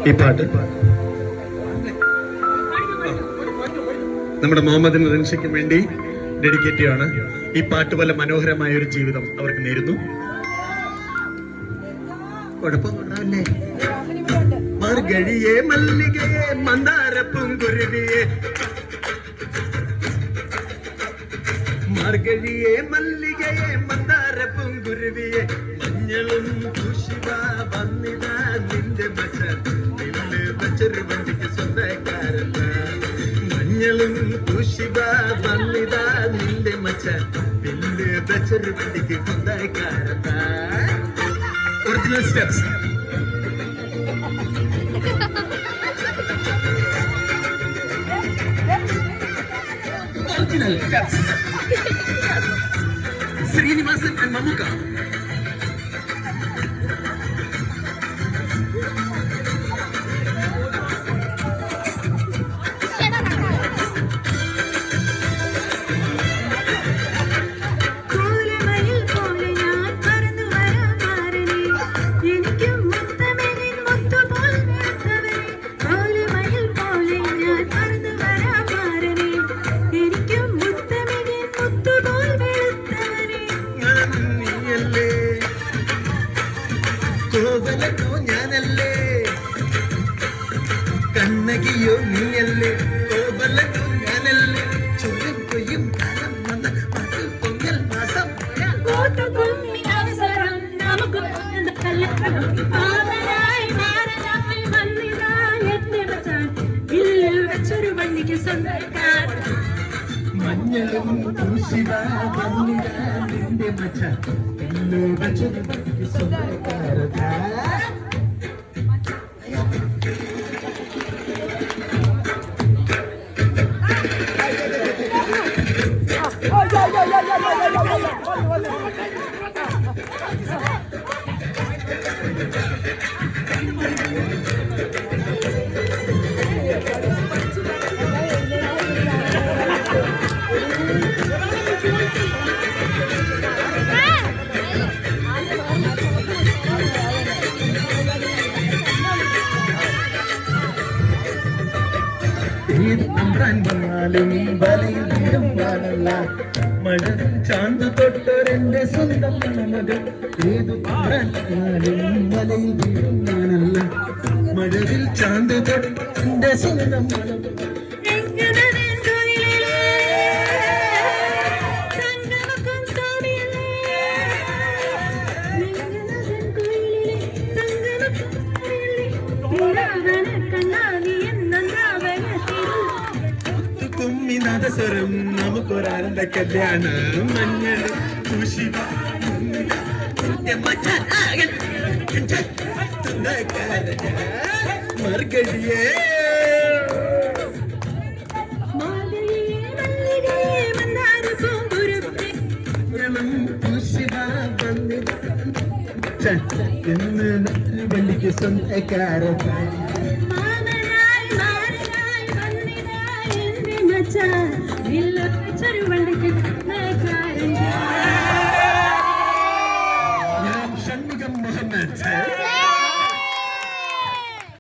ഈ പാട്ട് നമ്മുടെ മുഹമ്മദ് റിൻഷയ്ക്ക് വേണ്ടി ഡെഡിക്കേറ്റ് ചെയ്യാണ്. ഈ പാട്ട് പോലെ മനോഹരമായ ഒരു ജീവിതം അവർക്ക് നേരുന്നു. കുഴപ്പമൊന്നുണ്ടാവില്ലേ? മാർഗഴിയെ മല്ലികയെ മന്ദാരപ്പൂങ്കുരുവിയെ, മാർഗഴിയെ മല്ലികയെ മന്ദാരപ്പൂങ്കുരുവിയെ, മഞ്ഞളും പൂശിവ വന്നിതാ നിന്റെ മച്ചാൻ നില്ല് വെച്ചൊരു വണ്ടിക്ക് സ്വന്തക്കാരല്ല. മഞ്ഞളും പൂശിവ വന്നിതാ നിന്റെ മച്ചാൻ നില്ല് വെച്ചൊരു വണ്ടിക്ക് സ്വന്തക്കാരല്ല. Original steps. Original steps. Srinivasan and Mamuka. കോവലോ ഞാനല്ലേ, കണ്ണകിയോ നീയല്ലേ, കോവലോ ഞാനല്ലേ, ചുരം കൊയ്യും കാലം വന്ന മക്കൾ പൊങ്ങൽ മാസം മഞ്ഞളും പൂശിവ വന്നിതാ നിന്റെ മച്ചാൻ നില്ല് വെച്ചൊരു വണ്ടിക്ക് സ്വന്തക്കാരല്ല. ഏത് തമ്പ്രാൻ വന്നാലും വലയിൽ വീടും വാനല്ല, മഴവിൽ ചാന്ത് തൊട്ടൊരെന്റെ സ്വന്തം മകൾ. ഏതു തമ്പ്രാൻ വന്നാലും വലയിൽ വീടും വാനല്ല, മഴവിൽ ചാന്ത് തൊട്ടെന്റെ സ്വന്തം മകൾ. കുമ്മിനാദസ്വരം നമുക്കൊരാനന്ദ കല്യാണം. മഞ്ഞൾ പൂശിവ മാർഗഴിയേ പൂശിവ എന്ന് വണ്ടിക്ക് സ്വന്തക്കാരല്ല. ഞാൻ ഷൺമുഖം മുഹമ്മദ്.